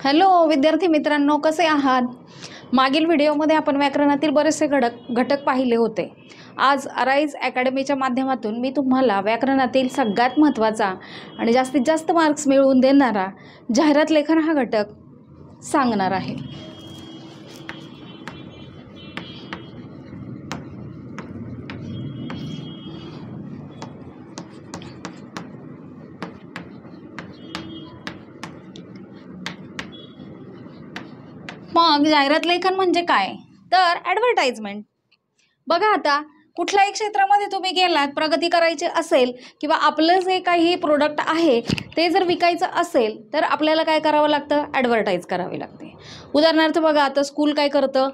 Hello विद्यार्थी मित्रांनो, कसे आहात? मागील व्हिडिओमध्ये आपण व्याकरणातील बरेचसे घटक पाहिले होते. आज अराइज अकॅडमीच्या माध्यमातून मी तुम्हाला व्याकरणातील सगळ्यात महत्त्वाचा आणि जास्तीत जास्त मार्क्स मिळवून देणारा जाहिरात लेखन हा घटक सांगणार आहे. मग जाहिरात लेखन म्हणजे काय? तर ॲडव्हर्टाइजमेंट. बघा, आता कुठल्याही क्षेत्रामध्ये तुम्ही गेलात, प्रगती करायची असेल किंवा आपलं जे काही प्रोडक्ट आहे ते जर विकायचं असेल तर आपल्याला काय करावं लागतं? ॲडव्हर्टाईज करावी लागते. उदाहरणार्थ बघा, आता स्कूल काय करतं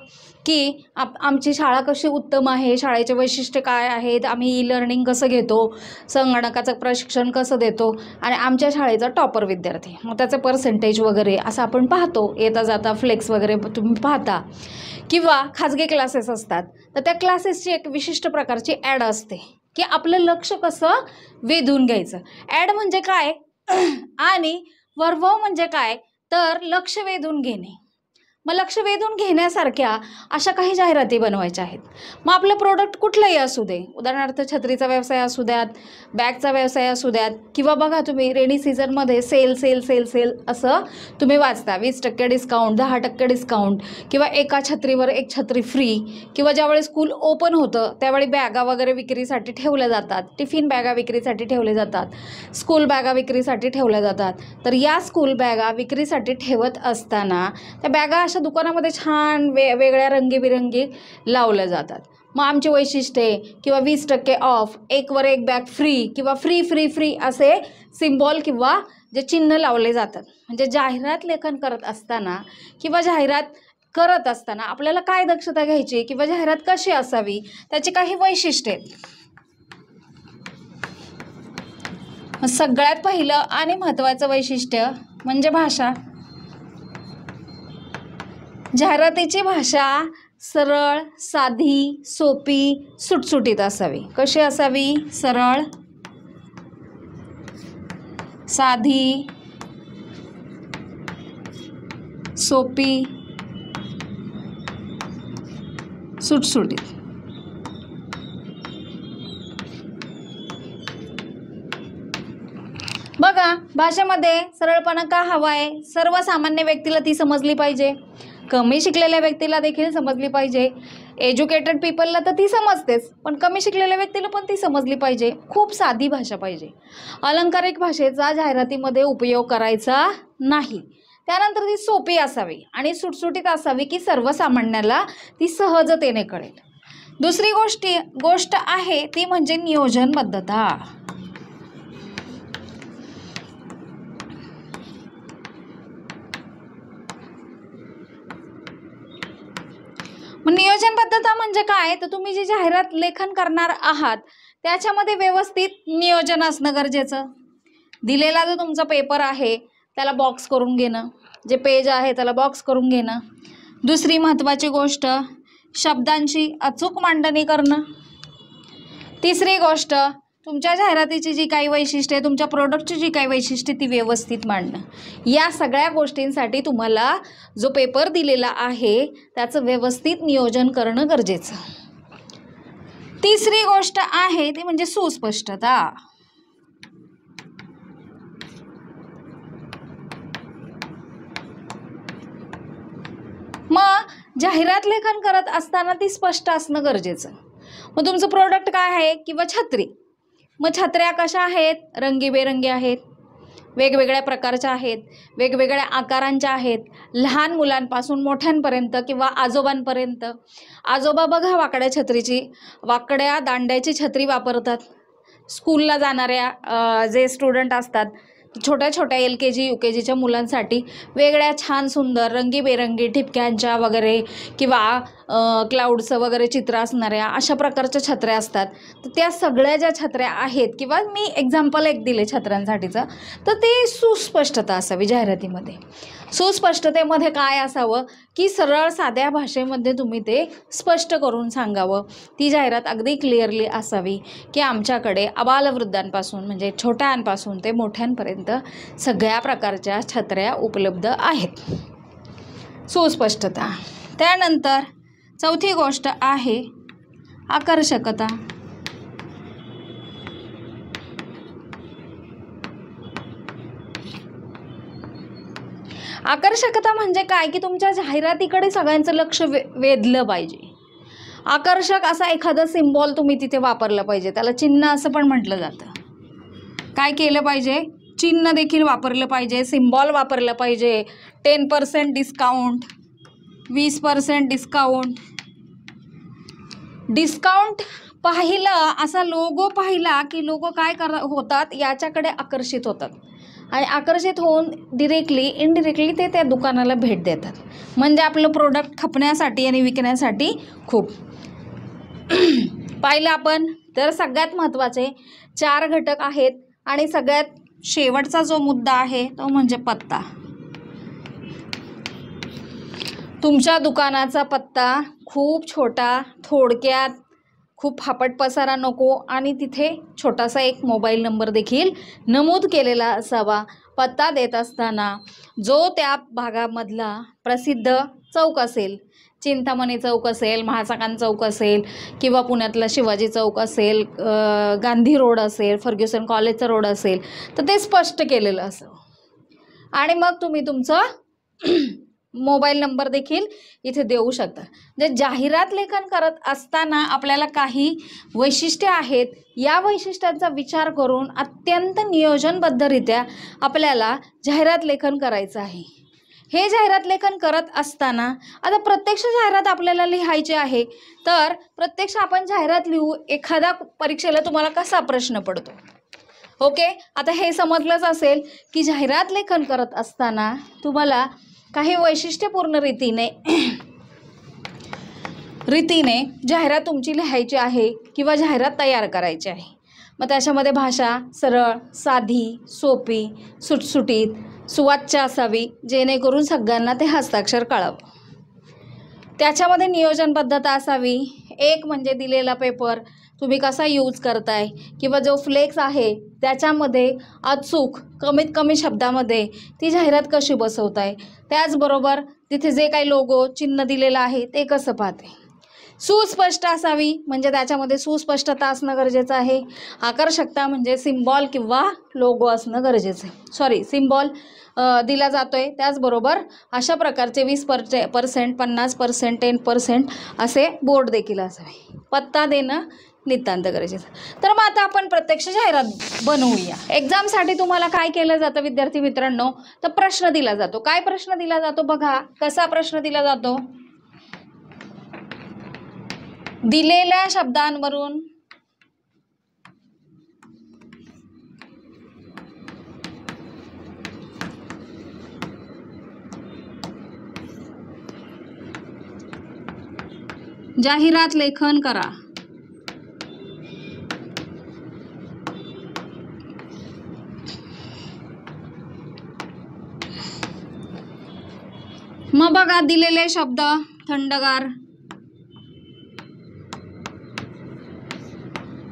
की आमची शाळा कशी उत्तम आहे, शाळेचे वैशिष्ट्य काय आहेत, आम्ही ई लर्निंग कसं घेतो, संगणकाचं प्रशिक्षण कसं देतो आणि आमच्या शाळेचा टॉपर विद्यार्थी, मग त्याचं पर्सेंटेज वगैरे असं आपण पाहतो. येता जाता फ्लेक्स वगैरे तुम्ही पाहता. किंवा खाजगी क्लासेस असतात तर त्या क्लासेसची एक विशिष्ट प्रकारची ॲड असते की आपलं लक्ष कसं वेधून घ्यायचं. ॲड म्हणजे काय आणि वर्ब म्हणजे काय? तर लक्ष वेधून घेणे. मग लक्ष वेधून घेण्यासारख्या अशा काही जाहिराती बनवायच्या आहेत. मग आपलं प्रोडक्ट कुठलंही असू दे, उदाहरणार्थ छत्रीचा व्यवसाय असू द्यात, बॅगचा व्यवसाय असू द्यात, किंवा बघा तुम्ही रेनी सीझनमध्ये सेल सेल सेल सेल असं तुम्ही वाचता. 20% डिस्काउंट, 10% डिस्काउंट, किंवा एका छत्रीवर एक छत्री फ्री, किंवा ज्यावेळी स्कूल ओपन होतं त्यावेळी बॅगा वगैरे विक्रीसाठी ठेवल्या जातात, टिफिन बॅगा विक्रीसाठी ठेवले जातात, स्कूल बॅगा विक्रीसाठी ठेवल्या जातात. तर या स्कूल बॅगा विक्रीसाठी ठेवत असताना त्या बॅगा अशा दुकानामध्ये छान वेगळ्या रंगीबिरंगी लावल्या जातात. मग आमची वैशिष्ट्ये किंवा 20% ऑफ, एकवर एक बॅग फ्री, किंवा फ्री फ्री फ्री असे सिम्बॉल किंवा जे चिन्ह लावले जातात. म्हणजे जाहिरात लेखन करत असताना किंवा जाहिरात करत असताना आपल्याला काय दक्षता घ्यायची किंवा जाहिरात कशी असावी, त्याची काही वैशिष्ट्ये. सगळ्यात पहिलं आणि महत्त्वाचं वैशिष्ट्य म्हणजे भाषा. जाहिरातीची भाषा सरळ, साधी, सोपी, सुटसुटीत असावी. कशी असावी? सरळ, साधी, सोपी, सुटसुटीत. बघा, भाषेमध्ये सरळपणा का हवा आहे? सर्वसामान्य व्यक्तीला ती समजली पाहिजे, कमी शिकलेल्या व्यक्तीला देखील समजली पाहिजे. एज्युकेटेड पीपलला तर ती समजतेच, पण कमी शिकलेल्या व्यक्तीला पण ती समजली पाहिजे. खूप साधी भाषा पाहिजे. अलंकारिक भाषेचा जाहिरातीमध्ये उपयोग करायचा नाही. त्यानंतर ती सोपी असावी आणि सुटसुटीत असावी की सर्वसामान्याला ती सहजतेने कळेल. दुसरी गोष्ट आहे ती म्हणजे नियोजनबद्धता. नियोजनबद्धता म्हणजे काय? तर तुम्ही जे जाहिरात लेखन करणार आहात त्याच्यामध्ये व्यवस्थित नियोजन असणं गरजेचं. दिलेला जो तुमचा पेपर आहे त्याला बॉक्स करून घेणं, जे पेज आहे त्याला बॉक्स करून घेणं. दुसरी महत्त्वाची गोष्ट, शब्दांची अचूक मांडणी करणं. तिसरी गोष्ट, तुमच्या जाहिरातीची जी काही वैशिष्ट्ये, तुमच्या प्रोडक्टची जी काही वैशिष्ट्ये ती व्यवस्थित मांडणं. या सगळ्या गोष्टींसाठी तुम्हाला जो पेपर दिलेला आहे त्याचं व्यवस्थित नियोजन करणं गरजेचं. तिसरी गोष्ट आहे ती म्हणजे सुस्पष्टता. मग जाहिरात लेखन करत असताना ती स्पष्ट असणं गरजेचं. मग तुमचं प्रोडक्ट काय आहे? किंवा छत्री. मग छत्र्या कशा आहेत? रंगीबेरंगी आहेत, वेगवेगळ्या प्रकारच्या आहेत, वेगवेगळ्या आकारांच्या आहेत, लहान मुलांपासून मोठ्यांपर्यंत किंवा आजोबांपर्यंत. आजोबा बघा वाकड्या दांड्याची छत्री वापरतात. स्कूलला जाणाऱ्या जे स्टुडंट असतात, छोट्या छोट्या LKG UKGच्या मुलांसाठी वेगळ्या छान सुंदर रंगीबेरंगी ठिपक्यांच्या वगैरे किंवा क्लाउडचं वगैरे चित्र असणाऱ्या अशा प्रकारच्या छत्र्या असतात. तर त्या सगळ्या ज्या छत्र्या आहेत किंवा मी एक्झाम्पल एक दिले छत्र्यांसाठीचं, तर ते सुस्पष्टता असावी जाहिरातीमध्ये. सुस्पष्टतेमध्ये काय असावं की सरळ साध्या भाषेमध्ये तुम्ही ते स्पष्ट करून सांगावं. ती जाहिरात अगदी क्लिअरली असावी की आमच्याकडे आबालवृद्धांपासून म्हणजे छोट्यांपासून ते मोठ्यांपर्यंत सगळ्या प्रकारच्या छत्र्या उपलब्ध आहेत. सुस्पष्टता. त्यानंतर चौथी गोष्ट आहे आकर्षकता. आकर्षकता म्हणजे काय की तुमच्या जाहिरातीकडे सगळ्यांचं लक्ष वेधलं पाहिजे. आकर्षक असा एखादा सिम्बॉल तुम्ही तिथे वापरलं पाहिजे. त्याला चिन्ह असं पण म्हटलं जातं. काय केलं पाहिजे? चिन्ह देखील वापरलं पाहिजे, सिम्बॉल वापरलं पाहिजे. 10% डिस्काउंट, 20% डिस्काउंट. डिस्काउंट पाहिलं, असा लोगो पाहिला की लोक काय होतात, याच्याकडे आकर्षित होतात आणि आकर्षित होऊन डिरेक्टली इनडिरेक्टली ते त्या दुकानाला भेट देतात. म्हणजे आपलं प्रोडक्ट खपण्यासाठी आणि विकण्यासाठी खूप पाहिलं आपण. तर सगळ्यात महत्त्वाचे 4 घटक आहेत आणि सगळ्यात शेवटचा जो मुद्दा आहे तो म्हणजे पत्ता. तुमच्या दुकानाचा पत्ता खूप छोटा, थोडक्यात, खूप फापट पसारा नको आणि तिथे छोटासा एक मोबाईल नंबर देखील नमूद केलेला असावा. पत्ता देत असताना जो त्या भागामधला प्रसिद्ध चौक असेल, चिंतामणी चौक असेल, महाचाकान चौक असेल किंवा पुण्यातला शिवाजी चौक असेल, गांधी रोड असेल, फर्ग्युसन कॉलेजचा रोड असेल, तर ते स्पष्ट केलेलं असावं. आणि मग तुम्ही तुमचं मोबाईल नंबर देखील इथे देऊ शकता. म्हणजे जाहिरात लेखन करत असताना आपल्याला काही वैशिष्ट्ये आहेत. या वैशिष्ट्यांचा विचार करून अत्यंत नियोजनबद्धरित्या आपल्याला जाहिरात लेखन करायचं आहे. हे जाहिरात लेखन करत असताना आता प्रत्यक्ष जाहिरात आपल्याला लिहायची आहे, तर प्रत्यक्ष आपण जाहिरात लिहू. एखादा परीक्षेला तुम्हाला कसा प्रश्न पडतो, ओके, आता हे समजलंच असेल की जाहिरात लेखन करत असताना तुम्हाला काही वैशिष्ट्यपूर्ण रीतीने जाहिरात तुमची लिहायची आहे किंवा जाहिरात तयार करायची आहे. मग त्याच्यामध्ये भाषा सरळ, साधी, सोपी, सुटसुटीत, सुवाच्य असावी, जेणेकरून सगळ्यांना ते हस्ताक्षर कळावं. त्याच्यामध्ये नियोजनबद्धता असावी. एक म्हणजे दिलेला पेपर तुम्ही कसा यूज करताय किंवा जो फ्लेक्स आहे त्याच्यामध्ये अचूक कमीत कमी शब्दामध्ये ती जाहिरात कशी बसवताय. त्याचबरोबर तिथे जे काही लोगो चिन्ह दिलेलं आहे ते कसं पाहते. सुस्पष्ट असावी, म्हणजे त्याच्यामध्ये सुस्पष्टता असणं गरजेचं आहे. आकर्षकता म्हणजे सिम्बॉल किंवा लोगो असणं गरजेचं आहे. सिम्बॉल दिला जातोय. त्याचबरोबर अशा प्रकारचे 20%, 50%, 10% असे बोर्ड देखील असावे. पत्ता देणं नितांत गरजेचं. तर मग आता आपण प्रत्यक्ष जाहिरात बनवूया. एक्झामसाठी तुम्हाला काय केलं जातं विद्यार्थी मित्रांनो, तर प्रश्न दिला जातो. काय प्रश्न दिला जातो बघा, कसा प्रश्न दिला जातो. दिलेल्या शब्दांवरून जाहिरात लेखन करा. मग बघा दिलेले शब्द थंडगार,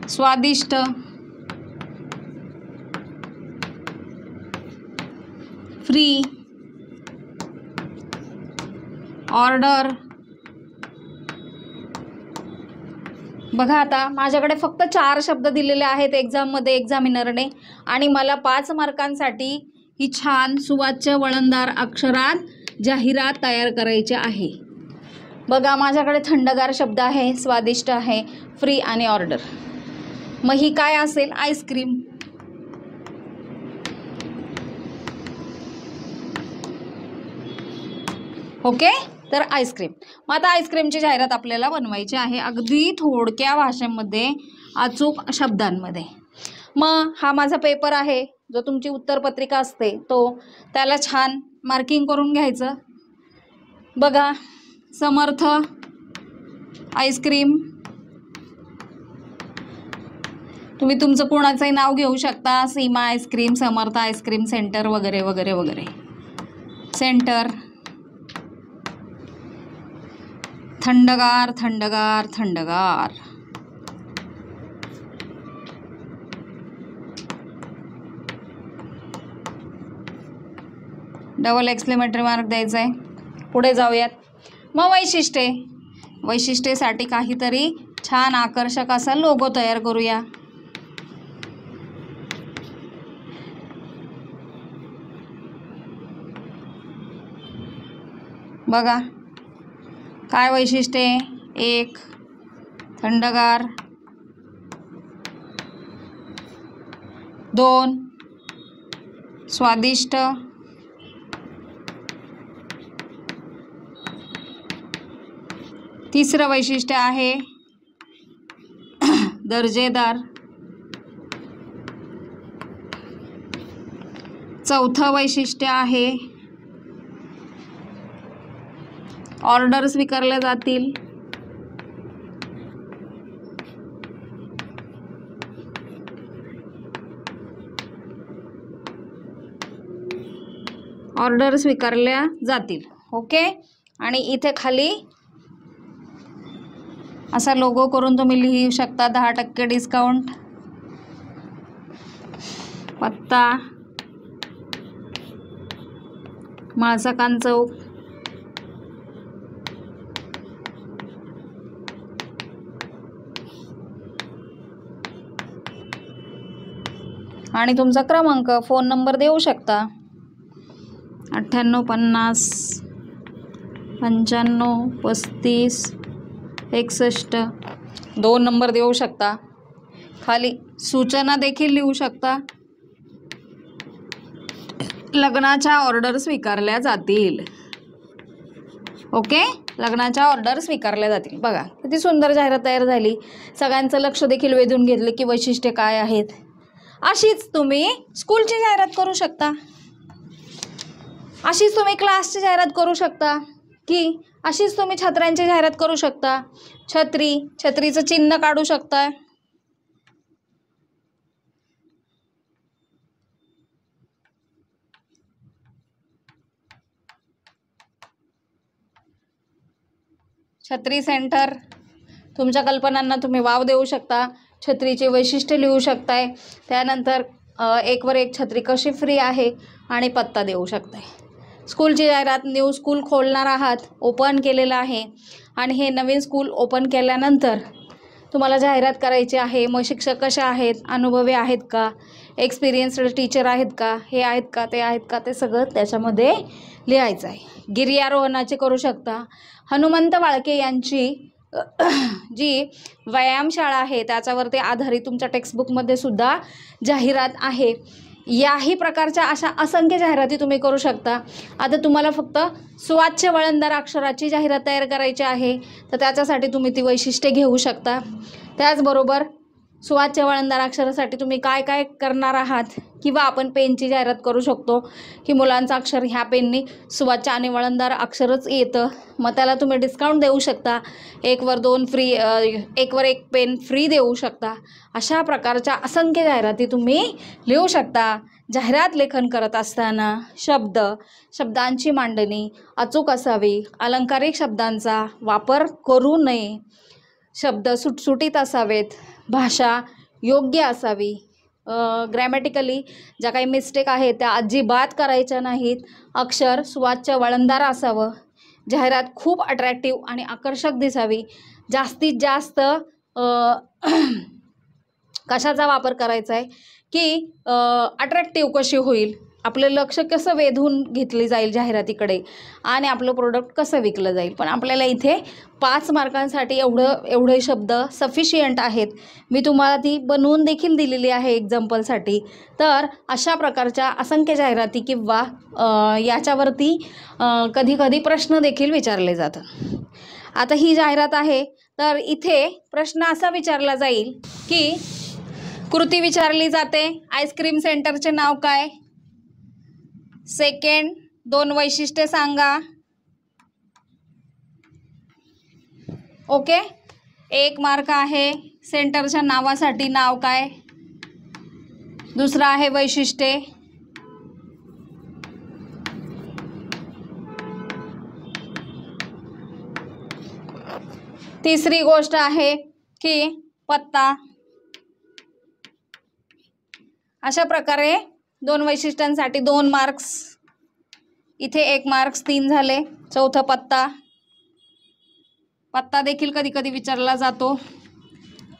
स्वादिष्ट, फ्री, ऑर्डर. बघा आता माझ्याकडे फक्त 4 शब्द दिलेले आहेत एक्झाममध्ये एक्झामिनरने आणि मला 5 मार्कांसाठी ही छान सुवाच्य वळणदार अक्षरात जाहिरात तयार करायची आहे. बघा माझ्याकडे थंडगार शब्द आहे, स्वादिष्ट आहे, फ्री आणि ऑर्डर. मग ही काय असेल, आईस्क्रीम. ओके, तर आईस्क्रीम. मग आता आईस्क्रीमची जाहिरात आपल्याला बनवायची आहे अगदी थोडक्या भाषेमध्ये, अचूक शब्दांमध्ये. मग हा माझा पेपर आहे, जो तुमची उत्तरपत्रिका असते त्याला छान मार्किंग करून घ्यायचं. बघा समर्थ आईस्क्रीम, तुम्ही तुमचं कोणाचंही नाव घेऊ शकता, सीमा आईस्क्रीम, समर्थ आईस्क्रीम सेंटर वगैरे वगैरे वगैरे. सेंटर, थंडगार थंडगार थंडगार. डबल एक्सक्लेमेटरी मार्क द्यायचा आहे. पुढे जाऊयात. मग वैशिष्ट्येसाठी काहीतरी छान आकर्षक असा लोगो तयार करूया. बघा काय वैशिष्ट्य आहे. 1 थंडगार, 2 स्वादिष्ट, 3रं वैशिष्ट्य आहे दर्जेदार, 4थं वैशिष्ट्य आहे ऑर्डर स्वीकारल्या जातील. ऑर्डर स्वीकारल्या जातील. ओके. आणि इथे खाली असा लोगो करून तुम्ही लिहू शकता 10% डिस्काउंट. पत्ता माळसकान चौक, आणि तुमचा क्रमांक, फोन नंबर देऊ शकता. 9850 95 35 61. 2 नंबर देऊ शकता. खाली सूचना देखील लिहू शकता. लग्नाच्या ऑर्डर स्वीकारल्या जातील. ओके, लग्नाच्या ऑर्डर स्वीकारल्या जातील. बघा किती सुंदर जाहिरात तयार झाली. सगळ्यांचं लक्ष देखील वेधून घेतलं की वैशिष्ट्ये काय आहेत. अशीच तुम्ही स्कूलची जाहिरात करू शकता, अशीच तुम्ही क्लासची जाहिरात करू शकता, की अशीच तुम्ही छत्र्यांची जाहिरात करू शकता. छत्रीचं चिन्ह काढू शकता. छत्री सेंटर, तुमच्या कल्पनांना तुम्ही वाव देऊ शकता. छत्रीचे वैशिष्ट्य लिहू शकताय. त्यानंतर 1वर 1 छत्री कशी फ्री आहे आणि पत्ता देऊ शकताय. स्कूलची जाहिरात, न्यू स्कूल खोलणार आहात, ओपन केलेलं आहे, आणि हे नवीन स्कूल ओपन केल्यानंतर तुम्हाला जाहिरात करायची आहे. मग शिक्षक कसे आहेत, अनुभवी आहेत का, एक्सपिरियन्स्ड टीचर आहेत का, हे आहेत का, ते आहेत का, ते सगळं त्याच्यामध्ये लिहायचं आहे. गिर्यारोहणाचे करू शकता. हनुमंत वाळके यांची जी व्यायामशाळा आहे त्याच्यावरती आधारित तुमच्या टेक्स्टबुकमध्ये सुद्धा जाहिरात आहे. याही प्रकारच्या अशा असंख्य जाहिराती तुम्ही करू शकता. आता तुम्हाला फक्त सुवाच्य वळणदार अक्षराची जाहिरात तयार करायची आहे, तर त्याच्यासाठी तुम्ही ती वैशिष्ट्ये घेऊ शकता. त्याचबरोबर सुवाच्य वळणदार अक्षरासाठी तुम्ही काय काय करणार आहात, किंवा आपण पेनची जाहिरात करू शकतो की मुलांचं अक्षर ह्या पेननी सुवाच्य आणि वळणदार अक्षरच येतं, मग त्याला तुम्ही डिस्काउंट देऊ शकता. 1वर 2 फ्री, 1वर 1 पेन फ्री देऊ शकता. अशा प्रकारच्या असंख्य जाहिराती तुम्ही लिहू शकता. जाहिरात लेखन करत असताना शब्दांची मांडणी अचूक असावी. अलंकारिक शब्दांचा वापर करू नये. शब्द सुटसुटीत असावेत. भाषा योग्य असावी. ग्रॅमॅटिकली ज्या काही मिस्टेक आहेत त्या अजिबात करायच्या नाहीत. अक्षर सुवाच्य वळणदार असावं. जाहिरात खूप अट्रॅक्टिव्ह आणि आकर्षक दिसावी. जास्तीत जास्त कशाचा वापर करायचा आहे की अट्रॅक्टिव्ह कशी होईल, आपलं लक्ष कसं वेधून घेतली जाईल जाहिरातीकडे, आणि आपलं प्रोडक्ट कसं विकलं जाईल. पण आपल्याला इथे 5 मार्कांसाठी एवढे शब्द सफिशियंट आहेत. मी तुम्हाला ती बनवून देखील दिलेली आहे एक्झाम्पलसाठी. तर अशा प्रकारच्या असंख्य जाहिराती किंवा याच्यावरती कधी कधी प्रश्न देखील विचारले जातात. आता ही जाहिरात आहे, तर इथे प्रश्न असा विचारला जाईल की कृती विचारली जाते. आईस्क्रीम सेंटरचे नाव काय. सेकंड, 2 वैशिष्ट्ये सांगा. ओके, 1 मार्क आहे सेंटरच्या नावासाठी. नाव काय? दुसरं आहे वैशिष्ट्ये. तिसरी गोष्ट आहे की पत्ता. अशा प्रकारे 2 वैशिष्ट्यांसाठी 2 मार्क्स, इथे 1 मार्क्स, 3 झाले. चौथं पत्ता. पत्ता देखील कधी कधी विचारला जातो.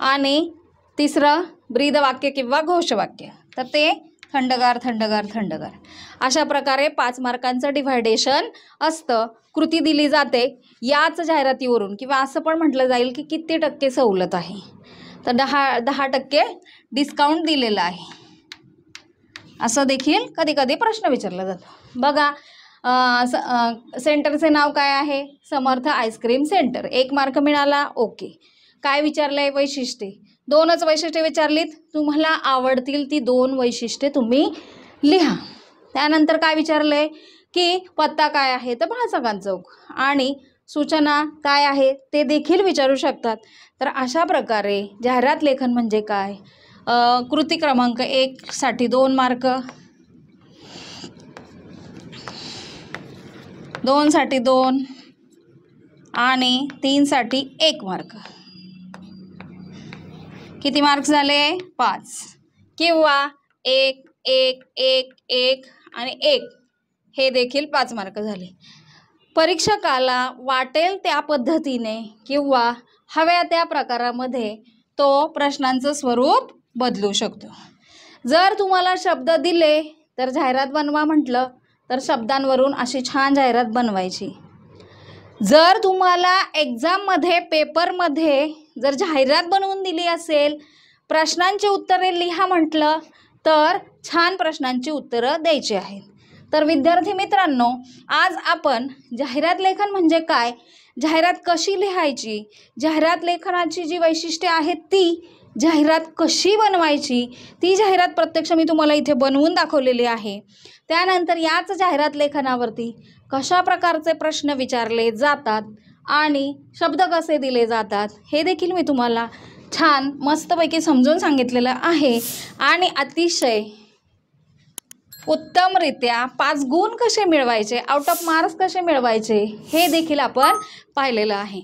आणि तिसरं ब्रीद वाक्य किंवा घोषवाक्य, तर ते थंडगार थंडगार थंडगार. अशा प्रकारे 5 मार्कांचं डिव्हायडेशन असतं. कृती दिली जाते याच जाहिरातीवरून, किंवा असं पण म्हटलं जाईल की किती टक्के सवलत आहे, तर 10% डिस्काउंट दिलेलं आहे, असं देखील कधी कधी प्रश्न विचारला जातो. बघा, सेंटरचे नाव काय आहे? समर्थ आईस्क्रीम सेंटर. 1 मार्क मिळाला. ओके. काय विचारलंय? वैशिष्ट्ये. 2च वैशिष्ट्ये विचारलीत. तुम्हाला आवडतील ती 2 वैशिष्ट्ये तुम्ही लिहा. त्यानंतर काय विचारलंय की पत्ता काय आहे? तर भासाकांत चौक. आणि सूचना काय आहे ते देखील विचारू शकतात. तर अशा प्रकारे जाहिरात लेखन म्हणजे काय? कृती क्रमांक 1 साठी 2 मार्क, 2 साठी 2 आणि 3 साठी 1 मार्क. किती मार्क्स झाले? 5. किंवा 1 1 1 1 आणि 1 हे देखील 5 मार्क झाले. परीक्षकाला वाटेल त्या पद्धतीने किंवा हव्या त्या प्रकारामध्ये तो प्रश्नांचं स्वरूप बदलू शकतो. जर तुम्हाला शब्द दिले तर जाहिरात बनवा म्हटलं तर शब्दांवरून अशी छान जाहिरात बनवायची. जर तुम्हाला एक्झाममध्ये पेपरमध्ये जर जाहिरात बनवून दिली असेल, प्रश्नांची उत्तरे लिहा म्हटलं तर छान प्रश्नांची उत्तरं द्यायची आहेत. तर विद्यार्थी मित्रांनो, आज आपण जाहिरात लेखन म्हणजे काय, जाहिरात कशी लिहायची, जाहिरात लेखनाची जी वैशिष्ट्ये आहेत ती जाहिरात कशी बनवायची, ती जाहिरात प्रत्यक्ष मी तुम्हाला इथे बनवून दाखवलेली आहे. त्यानंतर याच जाहिरात लेखनावरती कशा प्रकारचे प्रश्न विचारले जातात आणि शब्द कसे दिले जातात हे देखील मी तुम्हाला छान मस्तपैकी समजून सांगितलेलं आहे. आणि अतिशय उत्तमरित्या 5 गुण कसे मिळवायचे, आउट ऑफ मार्क्स कसे मिळवायचे हे देखील आपण पाहिलेलं आहे.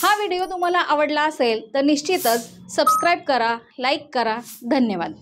हा व्हिडिओ तुम्हाला आवडला असेल तर निश्चितच सबस्क्राईब करा, लाईक करा. धन्यवाद.